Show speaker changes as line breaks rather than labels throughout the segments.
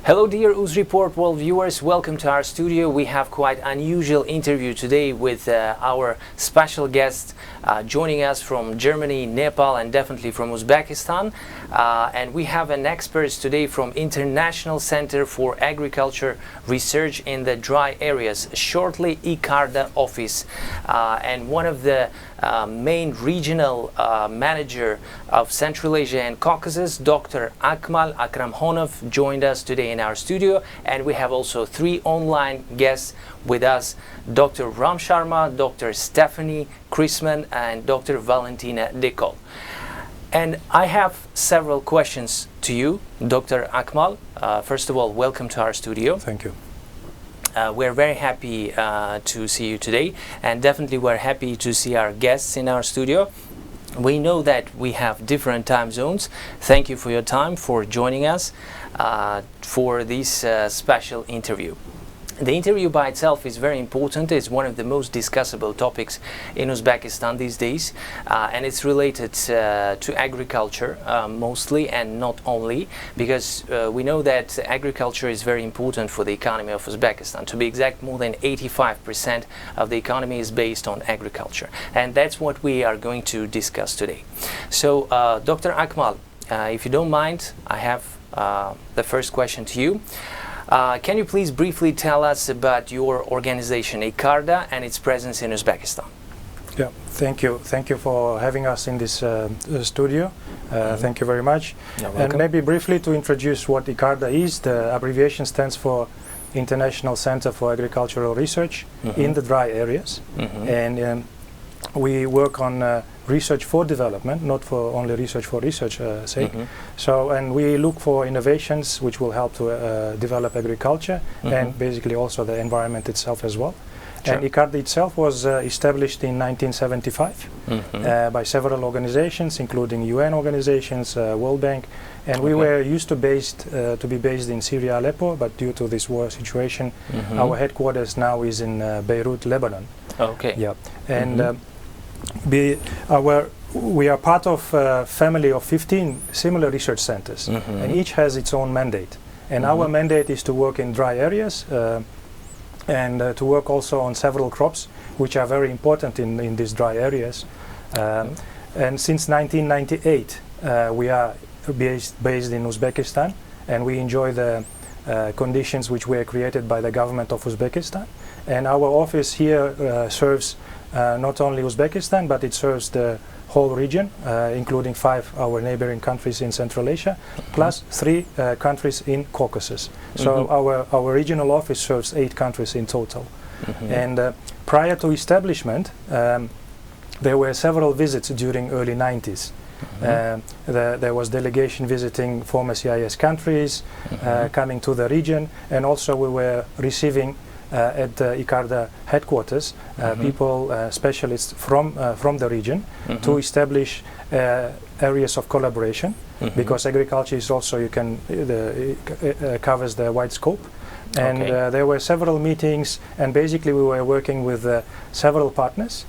Hello dear Uz Report World viewers, welcome to our studio. We have quite unusual interview today with our special guest joining us from Germany, Nepal and definitely from Uzbekistan. And we have an expert today from International Center for Agriculture Research in the Dry Areas, shortly ICARDA office, and one of the main regional manager of Central Asia and Caucasus, Dr. Akramxonov, joined us today in our studio, and we have also three online guests with us: Dr. Ram Sharma, Dr. Stephanie Christman, and Dr. Valentina Dekol. And I have several questions to you, Dr. Akmal. First of all, welcome to our studio.
Thank you.
We're very happy to see you today, and definitely we're happy to see our guests in our studio. We know that we have different time zones. Thank you for your time, for joining us for this special interview. The interview by itself is very important. It's one of the most discussable topics in Uzbekistan these days, and it's related to agriculture mostly, and not only, because we know that agriculture is very important for the economy of Uzbekistan. To be exact, more than 85% of the economy is based on agriculture, and that's what we are going to discuss today. So, Dr. Akmal, if you don't mind, I have the first question to you. Can you please briefly tell us about your organization, ICARDA, and its presence in Uzbekistan?
Yeah, thank you. Thank you for having us in this studio. Thank you very much.
You're welcome.
And maybe briefly to introduce what ICARDA is, the abbreviation stands for International Center for Agricultural Research in the Dry Areas. And we work on research for development, not for only research for research sake. So, and we look for innovations which will help to develop agriculture and basically also the environment itself as well.
Sure.
And ICARDA itself was established in 1975 by several organizations, including UN organizations, World Bank, and we were used to be based in Syria, Aleppo, but due to this war situation, our headquarters now is in Beirut, Lebanon.
Okay.
Yeah, and we are part of a family of 15 similar research centers, and each has its own mandate. And our mandate is to work in dry areas and to work also on several crops, which are very important in these dry areas. And since 1998, we are based in Uzbekistan, and we enjoy the conditions which were created by the government of Uzbekistan. And our office here serves not only Uzbekistan, but it serves the whole region, including 5 our neighboring countries in Central Asia, plus 3 countries in Caucasus. So our regional office serves 8 countries in total. And prior to establishment, there were several visits during early 90s. There was delegation visiting former CIS countries, coming to the region, and also we were receiving at the ICARDA headquarters people, specialists from the region to establish areas of collaboration, because agriculture is also, covers the wide scope. And there were several meetings, and basically we were working with several partners,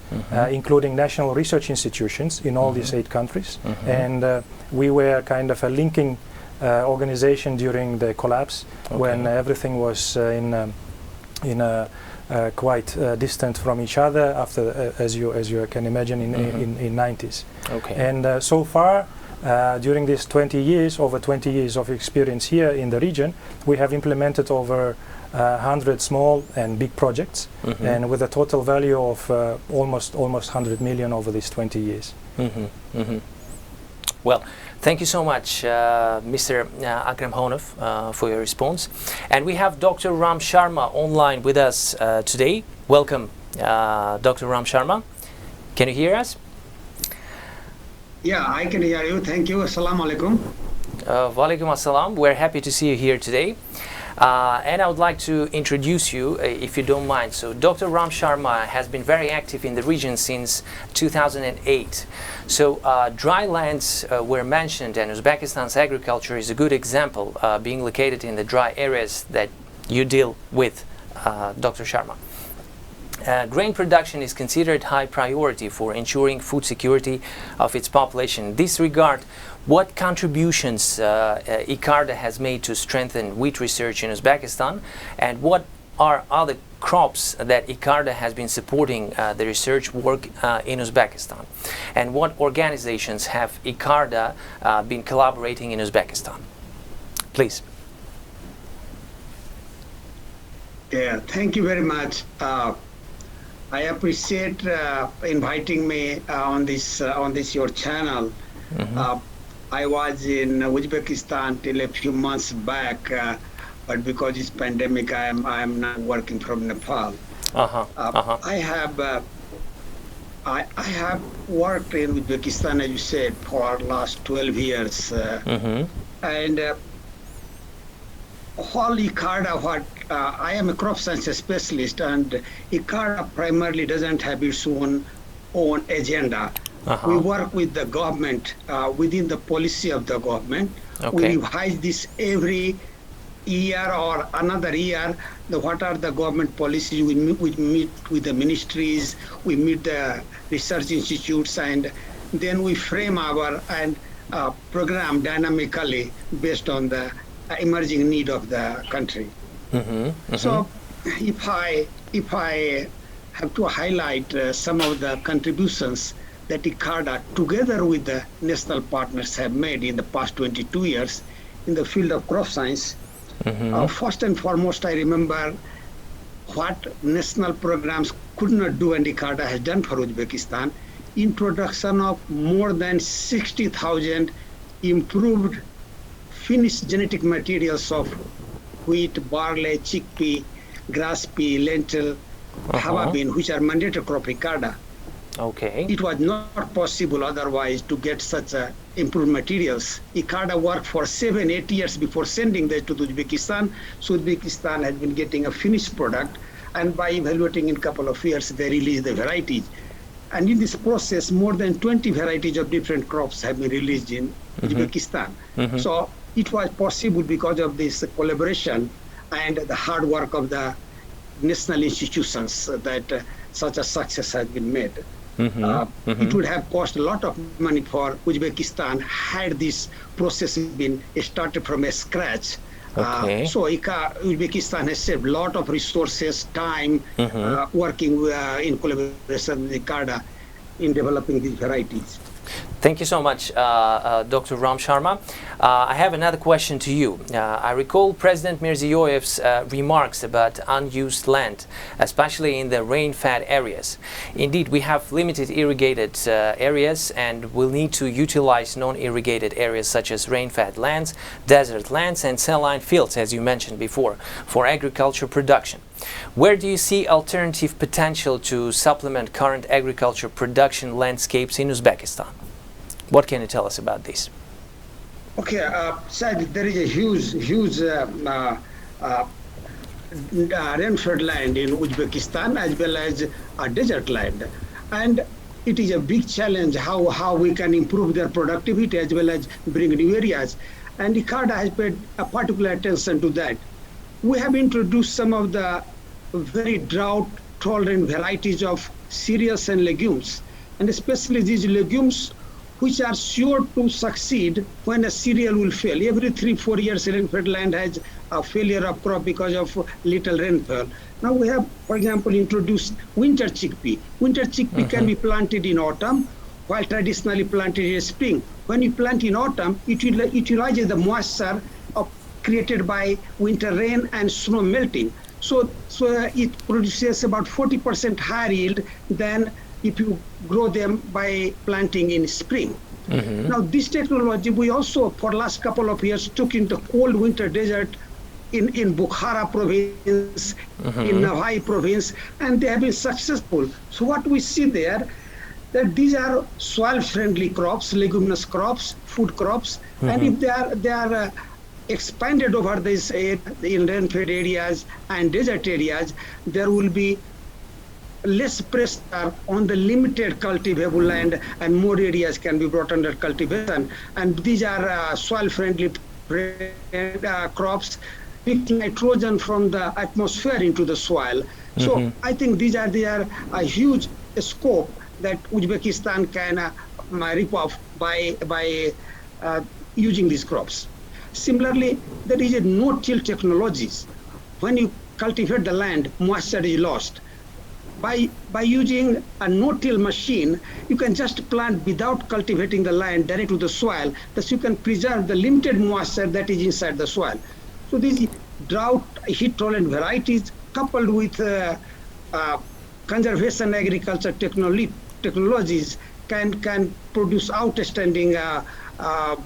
including national research institutions in all these 8 countries. And we were kind of a linking organization during the collapse, when everything was quite distant from each other after, as you can imagine, in 90s. And so far, during these 20 years, over 20 years of experience here in the region, we have implemented over 100 small and big projects, and with a total value of almost 100 million over these 20 years.
Well, thank you so much, Mr. Akramxonov, for your response. And we have Dr. Ram Sharma online with us today. Welcome, Dr. Ram Sharma. Can you hear us?
Yeah, I can hear you. Thank you. Assalamu alaikum.
Walaikum assalam. We're happy to see you here today. And I would like to introduce you, if you don't mind. So Dr. Ram Sharma has been very active in the region since 2008. So dry lands were mentioned, and Uzbekistan's agriculture is a good example, being located in the dry areas that you deal with, Dr. Sharma. Grain production is considered high priority for ensuring food security of its population. In this regard, what contributions ICARDA has made to strengthen wheat research in Uzbekistan, and what are other crops that ICARDA has been supporting the research work in Uzbekistan, and what organizations have ICARDA been collaborating in Uzbekistan? Please.
Yeah, thank you very much. I appreciate inviting me on this your channel. I was in Uzbekistan till a few months back, but because it's pandemic, I am now working from Nepal. I have worked in Uzbekistan, as you said, for last 12 years, and all ICARDA, I am a crop science specialist, and ICARDA primarily doesn't have its own agenda. We work with the government within the policy of the government. We revise this every year or another year. What are the government policies? We meet with the ministries, we meet the research institutes, and then we frame our program dynamically based on the emerging need of the country. So if I have to highlight some of the contributions that ICARDA together with the national partners have made in the past 22 years in the field of crop science, first and foremost, I remember what national programs could not do and ICARDA has done for Uzbekistan: introduction of more than 60,000 improved finished genetic materials of wheat, barley, chickpea, grass pea, lentil, hava bean, which are mandatory crop ICARDA. It was not possible otherwise to get such improved materials. ICARDA worked for 7-8 years before sending that to Uzbekistan. So Uzbekistan has been getting a finished product, and by evaluating in a couple of years, they released the varieties. And in this process, more than 20 varieties of different crops have been released in Uzbekistan. So it was possible because of this collaboration and the hard work of the national institutions that such a success has been made. It would have cost a lot of money for Uzbekistan had this process been started from scratch. So Uzbekistan has saved a lot of resources, time, working in collaboration with ICARDA in developing these varieties.
Thank you so much, Dr. Ram Sharma. I have another question to you. I recall President Mirziyoyev's remarks about unused land, especially in the rain-fed areas. Indeed, we have limited irrigated areas, and we'll need to utilize non-irrigated areas such as rain-fed lands, desert lands, and saline fields, as you mentioned before, for agriculture production. Where do you see alternative potential to supplement current agriculture production landscapes in Uzbekistan? What can you tell us about this?
Said there is a huge rain-fed land in Uzbekistan as well as a desert land, and it is a big challenge how we can improve their productivity as well as bring new areas. And ICARDA has paid a particular attention to that. We have introduced some of the very drought-tolerant varieties of cereals and legumes, and especially these legumes which are sure to succeed when a cereal will fail. Every 3-4 years, rain-fed land has a failure of crop because of little rainfall. Now we have, for example, introduced winter chickpea. Winter chickpea can be planted in autumn, while traditionally planted in spring. When you plant in autumn, it utilizes the moisture created by winter rain and snow melting. So it produces about 40% higher yield than if you grow them by planting in spring. Now this technology we also for last couple of years took into cold winter desert in Bukhara province, in Navai province, and they have been successful. So what we see there, that these are soil friendly crops, leguminous crops, food crops, and if they are expanded over this in rain-fed areas and desert areas, there will be less pressure on the limited cultivable land and more areas can be brought under cultivation. And these are soil-friendly crops, pick nitrogen from the atmosphere into the soil So I think these are a huge scope that Uzbekistan can rip off by using these crops. Similarly, there is a no-till technologies. When you cultivate the land, moisture is lost. By using a no-till machine, you can just plant without cultivating the land direct to the soil, thus you can preserve the limited moisture that is inside the soil. So these drought heat-tolerant varieties coupled with conservation agriculture technologies can produce outstanding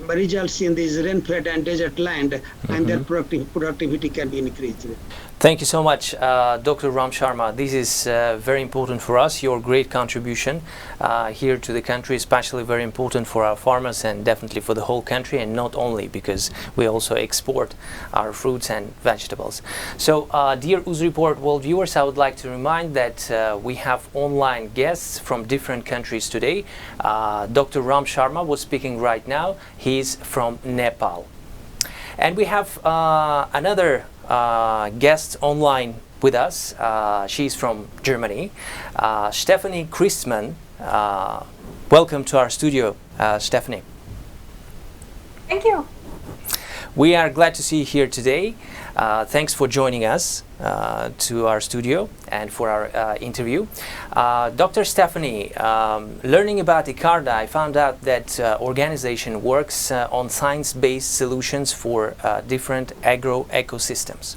results in these rain-fed and desert land, and their productivity can be increased.
Thank you so much, Dr. Ram Sharma. This is very important for us. Your great contribution here to the country, especially very important for our farmers and definitely for the whole country, and not only because we also export our fruits and vegetables. So, dear Uz Report world viewers, I would like to remind that we have online guests from different countries today. Dr. Ram Sharma was speaking right now. He's from Nepal. And we have another guest online with us. She's from Germany. Stephanie Christman. Welcome to our studio, Stephanie.
Thank you.
We are glad to see you here today. Thanks for joining us to our studio and for our interview. Dr. Stephanie, learning about ICARDA, I found out that organization works on science-based solutions for different agro-ecosystems.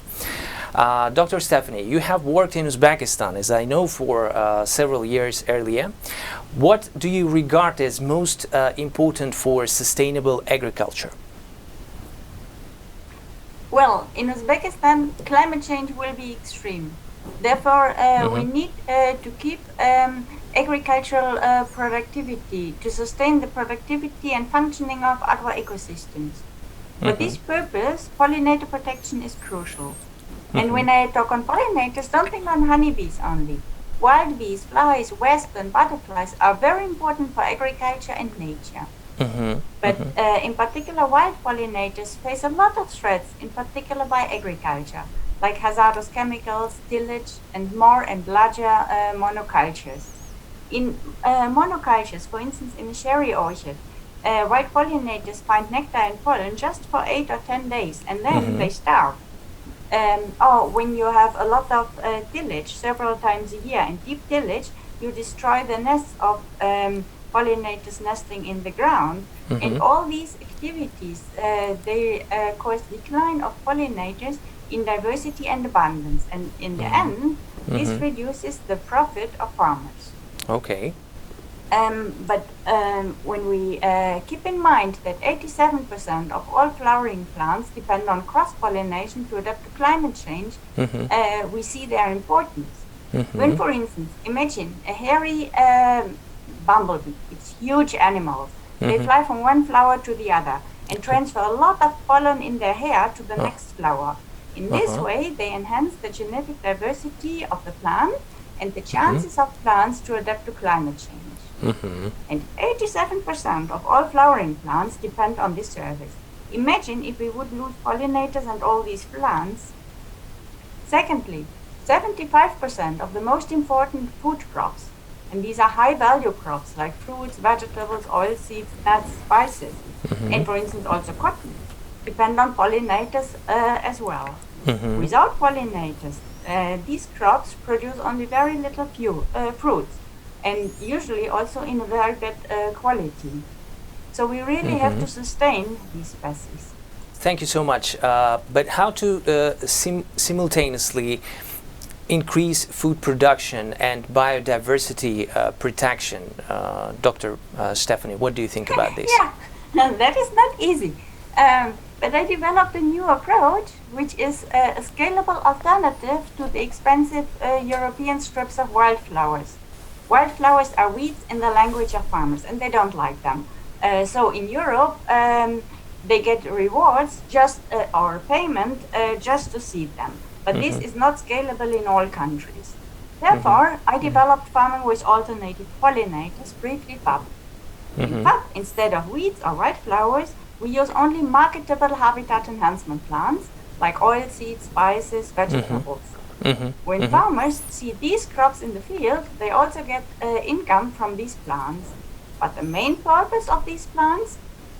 Dr. Stephanie, you have worked in Uzbekistan, as I know, for several years earlier. What do you regard as most important for sustainable agriculture?
Well, in Uzbekistan, climate change will be extreme. Therefore, we need to keep agricultural productivity to sustain the productivity and functioning of agro-ecosystems. For this purpose, pollinator protection is crucial. And when I talk on pollinators, don't think on honeybees only. Wild bees, flies, wasps, and butterflies are very important for agriculture and nature. But in particular, wild pollinators face a lot of threats, in particular by agriculture, like hazardous chemicals, tillage, and more and larger monocultures. In monocultures, for instance, in a cherry orchard, wild pollinators find nectar and pollen just for 8 or 10 days, and then they starve. Or when you have a lot of tillage several times a year, and deep tillage, you destroy the nests of pollinators nesting in the ground, and all these activities they cause decline of pollinators in diversity and abundance, and in the end this reduces the profit of farmers.
Okay.
But when we keep in mind that 87% of all flowering plants depend on cross-pollination to adapt to climate change, we see their importance. When, for instance, imagine a hairy bumblebee, it's huge animals. They fly from one flower to the other and transfer a lot of pollen in their hair to the next flower. In this way, they enhance the genetic diversity of the plant and the chances of plants to adapt to climate change. And 87% of all flowering plants depend on this service. Imagine if we would lose pollinators and all these plants. Secondly, 75% of the most important food crops, and these are high-value crops like fruits, vegetables, oilseeds, nuts, spices, and for instance also cotton, depend on pollinators as well. Without pollinators, these crops produce only very little fruits, and usually also in a very bad quality. So we really have to sustain these species.
Thank you so much. But how to simultaneously increase food production and biodiversity protection? Dr. Stephanie, what do you think about this?
Yeah, that is not easy. But I developed a new approach, which is a scalable alternative to the expensive European strips of wildflowers. Wildflowers are weeds in the language of farmers, and they don't like them. So in Europe, they get rewards just or payment just to seed them. But this is not scalable in all countries. Therefore, I developed farming with alternative pollinators, briefly FAP. In FAP, instead of weeds or wildflowers, we use only marketable habitat enhancement plants like oilseeds, spices, vegetables. When farmers see these crops in the field, they also get income from these plants. But the main purpose of these plants,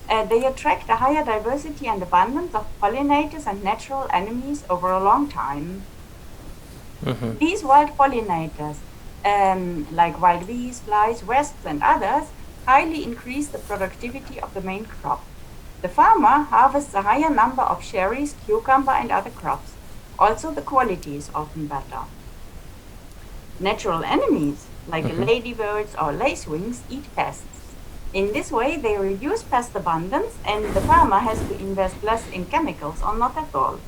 they attract a higher diversity and abundance of pollinators and natural enemies over a long time. These wild pollinators, like wild bees, flies, wasps and others, highly increase the productivity of the main crop. The farmer harvests a higher number of cherries, cucumber and other crops. Also the quality is often better. Natural enemies, like ladybirds or lacewings, eat pests. In this way, they reduce pest abundance and the farmer has to invest less in chemicals or not at all.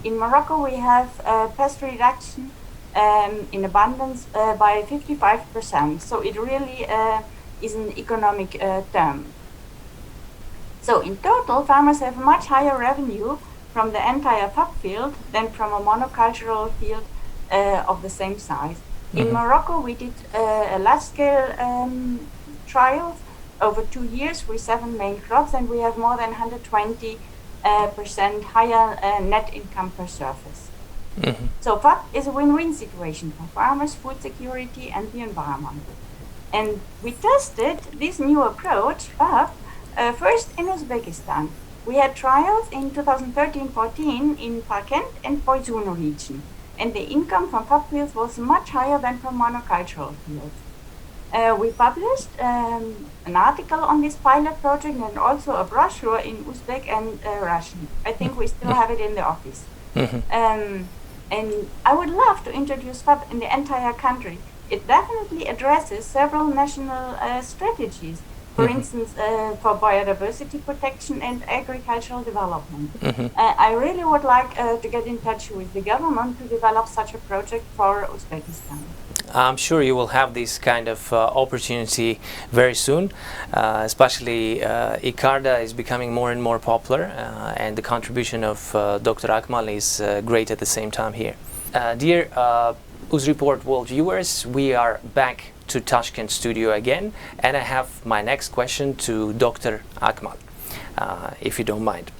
In Morocco, we have pest reduction in abundance by 55%. So it really is an economic term. So in total, farmers have much higher revenue from the entire FAP field than from a monocultural field of the same size. In Morocco, we did a large-scale trials over 2 years with 7 main crops, and we have more than 120% higher net income per surface. So FAP is a win-win situation for farmers, food security, and the environment. And we tested this new approach, FAP, first in Uzbekistan. We had trials in 2013-14 in Parkent and Poizuno region, and the income from FAP fields was much higher than from monocultural fields. We published an article on this pilot project and also a brochure in Uzbek and Russian. I think we still have it in the office. And I would love to introduce FAP in the entire country. It definitely addresses several national strategies, for instance, for biodiversity protection and agricultural development. I really would like to get in touch with the government to develop such a project for Uzbekistan.
I'm sure you will have this kind of opportunity very soon, especially ICARDA is becoming more and more popular, and the contribution of Dr. Akmal is great at the same time here. Dear UzReport World viewers, we are back to Tashkent studio again, and I have my next question to Dr. Akmal, if you don't mind.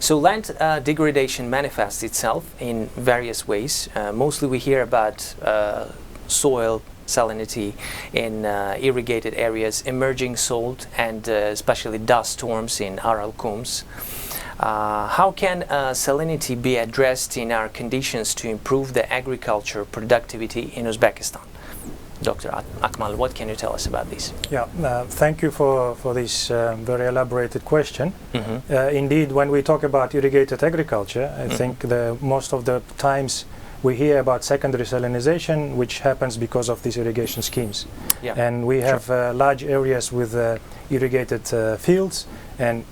So land degradation manifests itself in various ways. Mostly we hear about soil salinity in irrigated areas, emerging salt, and especially dust storms in Aralkums. How can salinity be addressed in our conditions to improve the agriculture productivity in Uzbekistan? Dr. Akmal, what can you tell us about this?
Yeah, thank you for this very elaborated question. Indeed, when we talk about irrigated agriculture, I think most of the times we hear about secondary salinization, which happens because of these irrigation schemes. And we have large areas with irrigated fields, and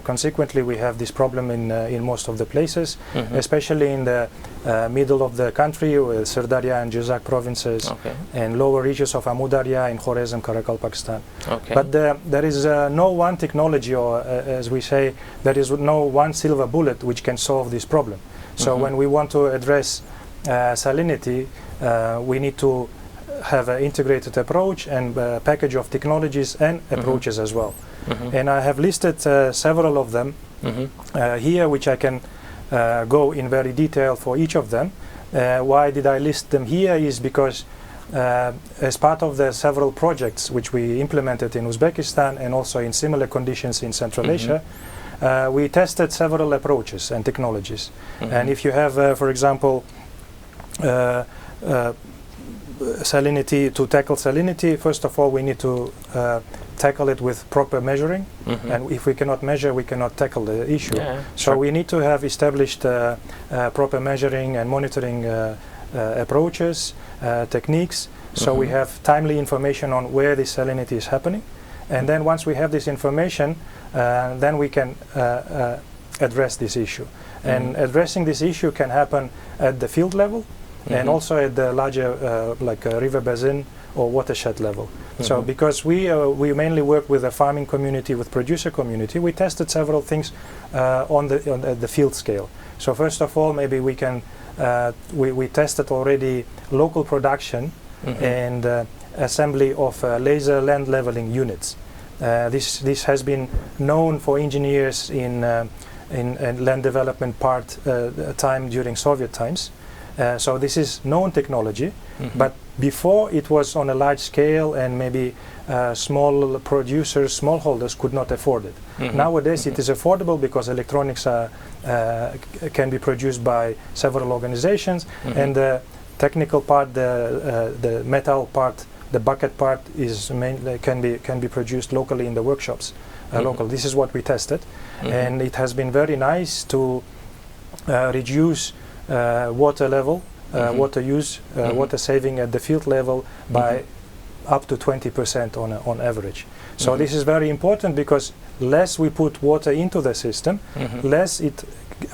consequently we have this problem in most of the places, especially in the middle of the country, with Sirdarya and Jizak provinces, and lower reaches of Amudarya in Khorezm, Karakal, Pakistan. But there is no one technology, or as we say, there is no one silver bullet which can solve this problem. So when we want to address salinity, we need to have an integrated approach and a package of technologies and approaches as well. And I have listed several of them here, which I can go in very detail for each of them. Why did I list them here is because as part of the several projects which we implemented in Uzbekistan and also in similar conditions in Central Asia, we tested several approaches and technologies. And if you have, for example, salinity, to tackle salinity, first of all we need to tackle it with proper measuring, and if we cannot measure, we cannot tackle the issue. So we need to have established proper measuring and monitoring approaches, techniques, so we have timely information on where this salinity is happening, and then once we have this information, then we can address this issue. And addressing this issue can happen at the field level, and also at the larger like river basin or watershed level. So because we mainly work with the farming community, with producer community, we tested several things on the field scale. So first of all, maybe we can we tested already local production and assembly of laser land leveling units. This has been known for engineers in land development time during Soviet times. So this is known technology, but before it was on a large scale, and maybe small producers, smallholders could not afford it. Nowadays it is affordable because electronics can be produced by several organizations, and the technical part, the metal part, the bucket part is mainly can be produced locally in the workshops. Local. This is what we tested, and it has been very nice to reduce water level, water use, water saving at the field level by up to 20% on average. So this is very important, because less we put water into the system, less it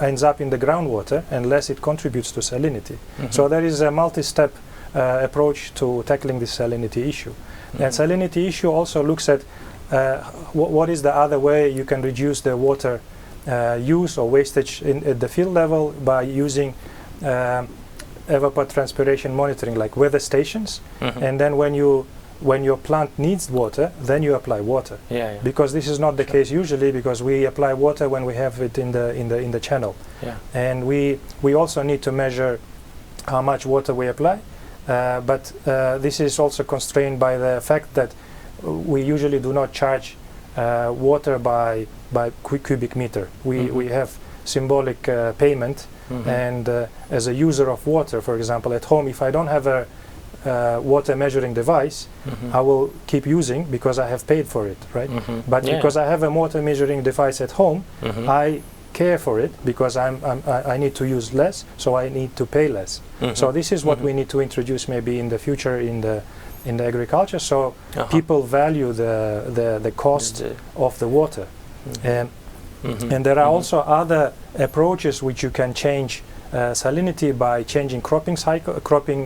ends up in the groundwater, and less it contributes to salinity. So there is a multi-step approach to tackling this salinity issue. And salinity issue also looks at what is the other way you can reduce the water use or wastage at the field level, by using evapotranspiration monitoring, like weather stations. And then when your plant needs water, then you apply water. Because this is not the case usually, because we apply water when we have it in the channel. And we also need to measure how much water we apply, but this is also constrained by the fact that we usually do not charge water by cubic meter. We have symbolic payment, and as a user of water, for example, at home, if I don't have a water measuring device, I will keep using because I have paid for it, right? But because I have a water measuring device at home, I care for it because I need to use less, so I need to pay less. So this is what we need to introduce maybe in the future in the agriculture, so people value the cost of the water. And there are also other approaches which you can change salinity by changing cropping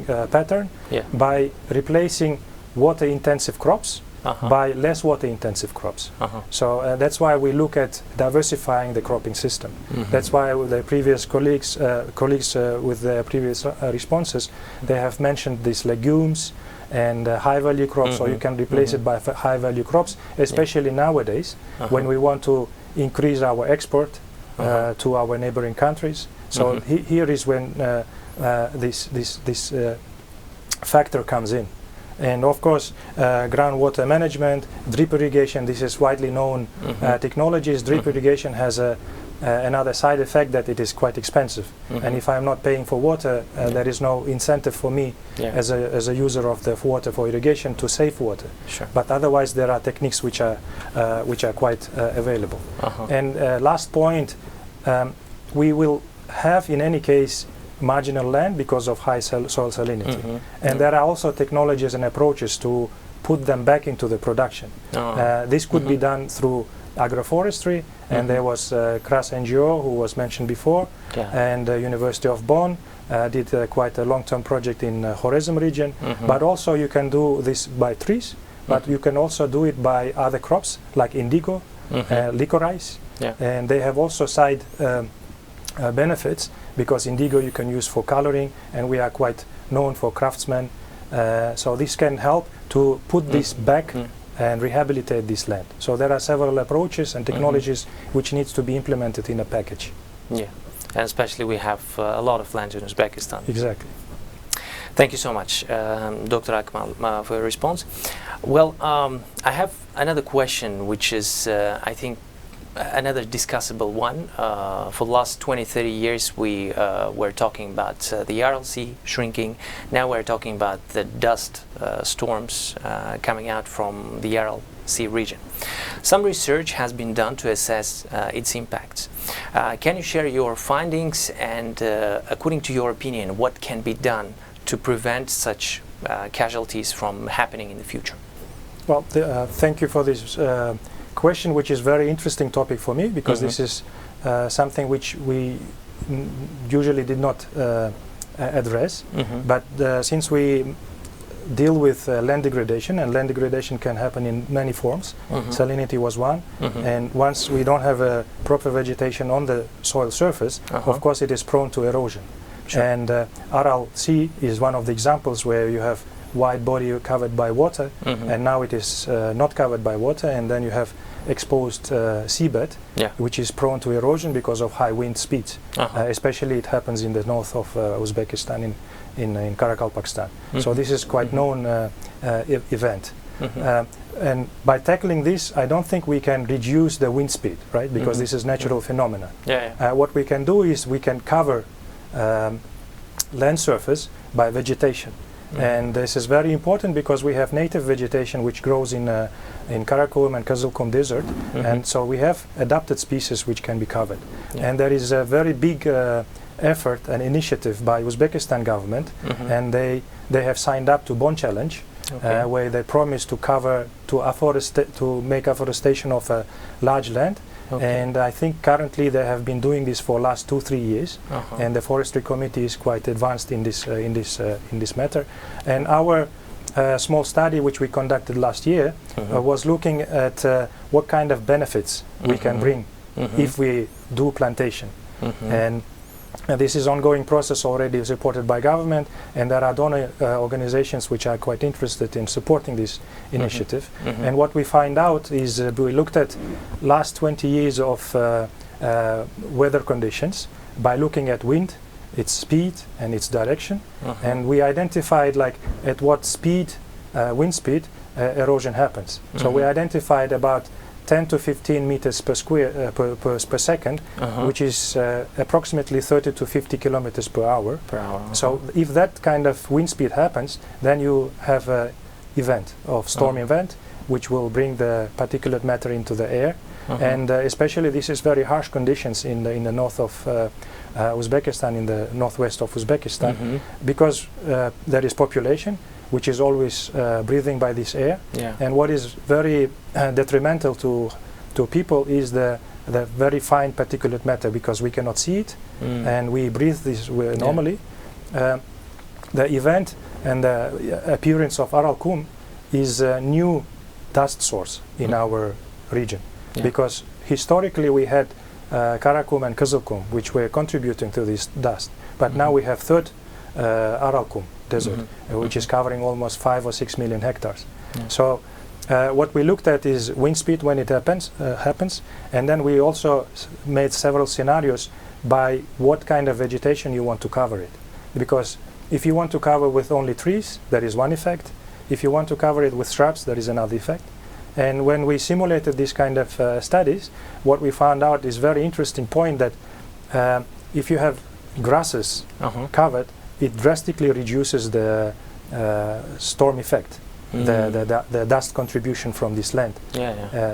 pattern, by replacing water intensive crops by less water intensive crops. So that's why we look at diversifying the cropping system. That's why with the previous colleagues with the previous responses, they have mentioned these legumes and high value crops, or you can replace it by high value crops, especially nowadays when we want to increase our export to our neighboring countries. So here is when this factor comes in. And of course, groundwater management, drip irrigation, this is widely known technologies. Drip irrigation has another side effect, that it is quite expensive. And if I'm not paying for water, there is no incentive for me as a user of the water for irrigation to save water. But otherwise, there are techniques which are quite available. And last point, we will have in any case marginal land because of high soil salinity. And there are also technologies and approaches to put them back into the production. This could be done through agroforestry, and there was CRAS NGO who was mentioned before, and the University of Bonn did quite a long-term project in Khorasan region. But also you can do this by trees, but you can also do it by other crops like indigo, licorice, and they have also side benefits, because indigo you can use for coloring, and we are quite known for craftsmen. So this can help to put this back and rehabilitate this land. So there are several approaches and technologies which needs to be implemented in a package.
And especially we have a lot of land in Uzbekistan.
Exactly.
Thank you so much, Dr. Akmal, for your response. Well, I have another question, which is, I think, another discussable one. For the last 20-30 years we were talking about the Aral Sea shrinking. Now we're talking about the dust storms coming out from the Aral Sea region. Some research has been done to assess its impacts. Can you share your findings, and according to your opinion, what can be done to prevent such casualties from happening in the future?
Well, thank you for this question, which is very interesting topic for me, because this is something which we usually did not address. But since we deal with land degradation, and land degradation can happen in many forms, salinity was one, and once we don't have a proper vegetation on the soil surface, of course it is prone to erosion. And Aral Sea is one of the examples where you have white body covered by water, and now it is not covered by water, and then you have exposed seabed, which is prone to erosion because of high wind speeds. Especially it happens in the north of Uzbekistan, in Karakalpakstan. So this is quite known event. And by tackling this, I don't think we can reduce the wind speed, right? Because this is natural phenomena. What we can do is we can cover land surface by vegetation. And this is very important because we have native vegetation which grows in Karakum and Kızılkum desert, and so we have adapted species which can be covered. And there is a very big effort and initiative by Uzbekistan government, and they have signed up to Bond Challenge, where they promise to cover, to make afforestation of a large land. And I think currently they have been doing this for last 2-3 years, and the forestry committee is quite advanced in this matter. And our small study which we conducted last year was looking at what kind of benefits we can bring if we do plantation. And this is ongoing process, already supported by government, and there are donor organizations which are quite interested in supporting this initiative. And what we find out is we looked at last 20 years of weather conditions by looking at wind, its speed and its direction, and we identified like at what speed, wind speed, erosion happens. So we identified about 10 to 15 meters per square per second, which is approximately 30 to 50 kilometers per hour. So if that kind of wind speed happens, then you have an event of storm event, which will bring the particulate matter into the air. And especially this is very harsh conditions in the north of Uzbekistan, in the northwest of Uzbekistan, because there is population which is always breathing by this air. And what is very detrimental to people is the very fine particulate matter, because we cannot see it and we breathe this normally. The event and the appearance of Aralkum is a new dust source in our region, because historically we had Karakum and Kızılkum which were contributing to this dust, but now we have third Aralkum desert, which is covering almost 5 or 6 million hectares. So what we looked at is wind speed when it happens, and then we also made several scenarios by what kind of vegetation you want to cover it. Because if you want to cover with only trees, there is one effect. If you want to cover it with shrubs, there is another effect. And when we simulated this kind of studies, what we found out is very interesting point that if you have grasses covered, it drastically reduces the storm effect, the dust contribution from this land.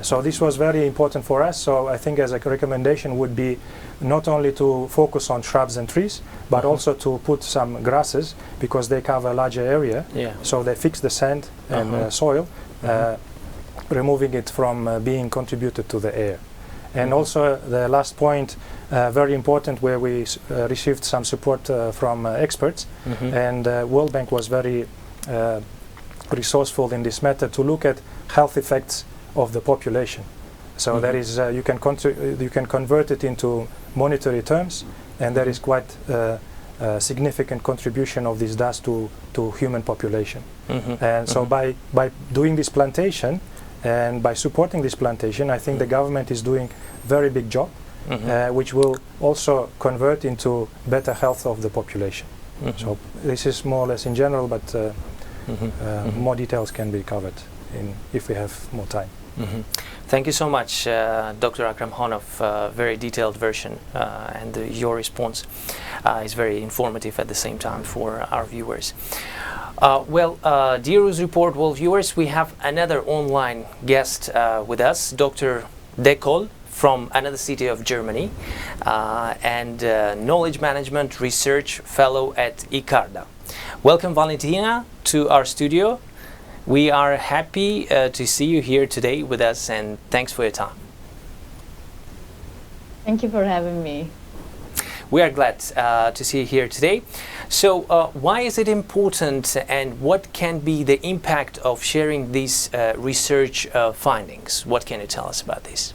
So this was very important for us. So I think as a recommendation would be not only to focus on shrubs and trees, but also to put some grasses, because they cover a larger area. So they fix the sand and soil, removing it from being contributed to the air. And also the last point, very important, where we received some support from experts, and World Bank was very resourceful in this matter to look at health effects of the population. So there is you can convert it into monetary terms, and there is quite significant contribution of this dust to human population. And so by doing this plantation and by supporting this plantation, I think the government is doing very big job, which will also convert into better health of the population. So this is more or less in general, but more details can be covered if we have more time.
Thank you so much, Dr. Akram Hanov. Very detailed version, and your response is very informative at the same time for our viewers. Dear Uz Report World viewers, we have another online guest with us, Dr. Dekol, from another city of Germany, and Knowledge Management Research Fellow at ICARDA. Welcome, Valentina, to our studio. We are happy to see you here today with us, and thanks for your time.
Thank you for having me.
We are glad to see you here today. So why is it important, and what can be the impact of sharing these research findings? What can you tell us about this?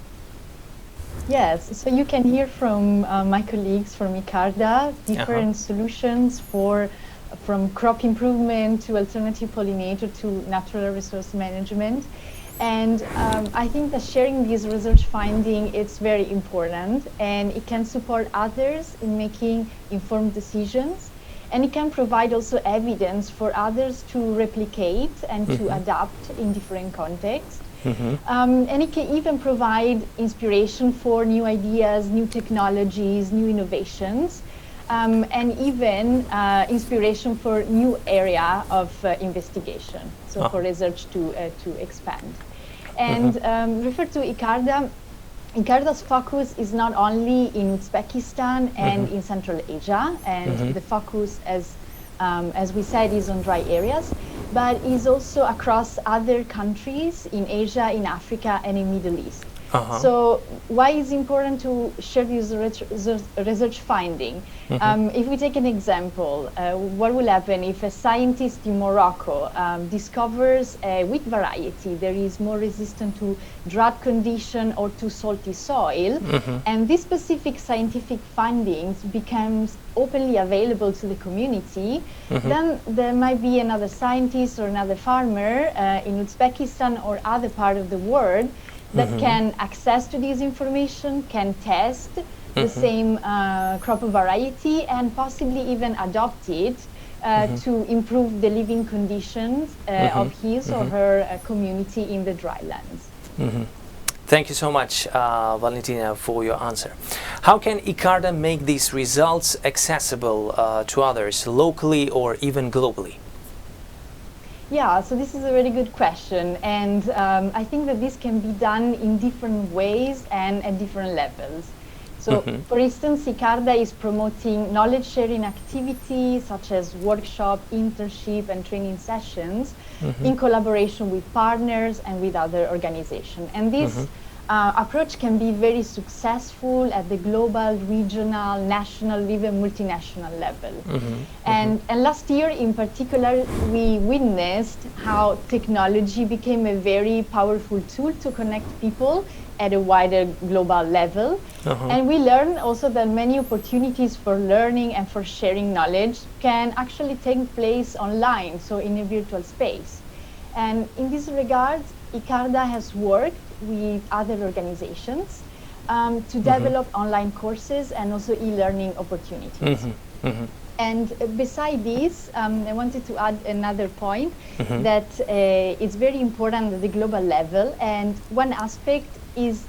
Yes, so you can hear from my colleagues from ICARDA different solutions for from crop improvement to alternative pollinator to natural resource management. And I think that sharing this research finding is very important, and it can support others in making informed decisions, and it can provide also evidence for others to replicate and to adapt in different contexts. And it can even provide inspiration for new ideas, new technologies, new innovations, and even inspiration for new area of investigation, so for research to expand. And refer to ICARDA. ICARDA's focus is not only in Uzbekistan and in Central Asia, and the focus, as we said, is on dry areas, but is also across other countries in Asia, in Africa, and in Middle East. So why is it important to share this research finding? If we take an example, what will happen if a scientist in Morocco discovers a wheat variety that is more resistant to drought condition or to salty soil, and this specific scientific findings becomes openly available to the community, then there might be another scientist or another farmer in Uzbekistan or other part of the world that can access to this information, can test the same crop variety, and possibly even adopt it to improve the living conditions of his or her community in the drylands.
Thank you so much, Valentina, for your answer. How can ICARDA make these results accessible to others locally or even globally?
Yeah, so this is a very good question, and I think that this can be done in different ways and at different levels. So, for instance, ICARDA is promoting knowledge-sharing activities such as workshop, internship, and training sessions in collaboration with partners and with other organizations. And this approach can be very successful at the global, regional, national, even multinational level. And last year in particular, we witnessed how technology became a very powerful tool to connect people at a wider global level. And we learned also that many opportunities for learning and for sharing knowledge can actually take place online, so in a virtual space. And in this regard, ICARDA has worked with other organizations to develop online courses and also e-learning opportunities. And beside this, I wanted to add another point that it's very important at the global level, and one aspect is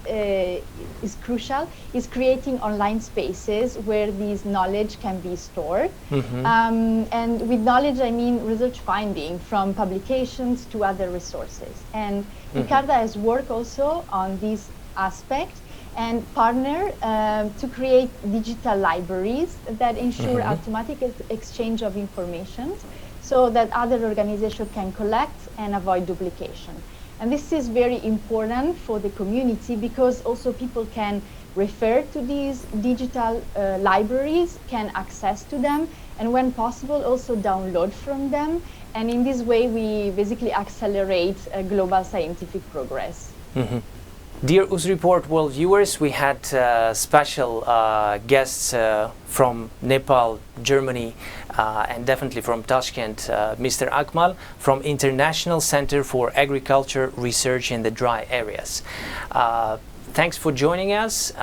crucial, is creating online spaces where this knowledge can be stored. And with knowledge, I mean research finding from publications to other resources. And ICARDA has worked also on this aspect and partner to create digital libraries that ensure automatic exchange of information so that other organizations can collect and avoid duplication. And this is very important for the community because also people can refer to these digital libraries, can access to them, and when possible also download from them. And in this way we basically accelerate global scientific progress.
Dear Uz Report World viewers, we had special guests from Nepal, Germany, and definitely from Tashkent, Mr. Akmal from International Center for Agriculture Research in the Dry Areas. Thanks for joining us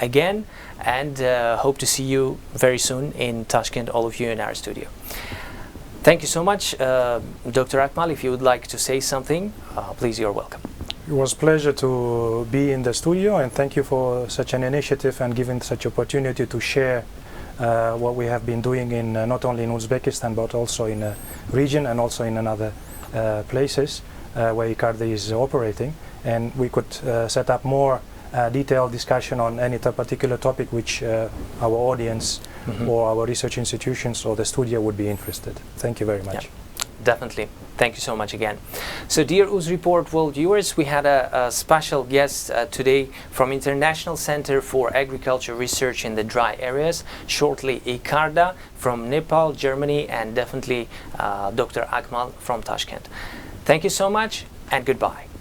again, and hope to see you very soon in Tashkent, all of you in our studio. Thank you so much. Dr. Akmal, if you would like to say something, please, you're welcome.
It was a pleasure to be in the studio, and thank you for such an initiative and giving such opportunity to share what we have been doing in not only in Uzbekistan but also in the region and also in other places where ICARDA is operating, and we could set up more detailed discussion on any particular topic which our audience or our research institutions or the studio would be interested. Thank you very much.
Yeah, definitely. Thank you so much again. So, dear Uz Report World viewers, we had a special guest today from International Center for Agriculture Research in the Dry Areas, shortly ICARDA, from Nepal, Germany, and definitely Dr. Akmal from Tashkent. Thank you so much, and goodbye.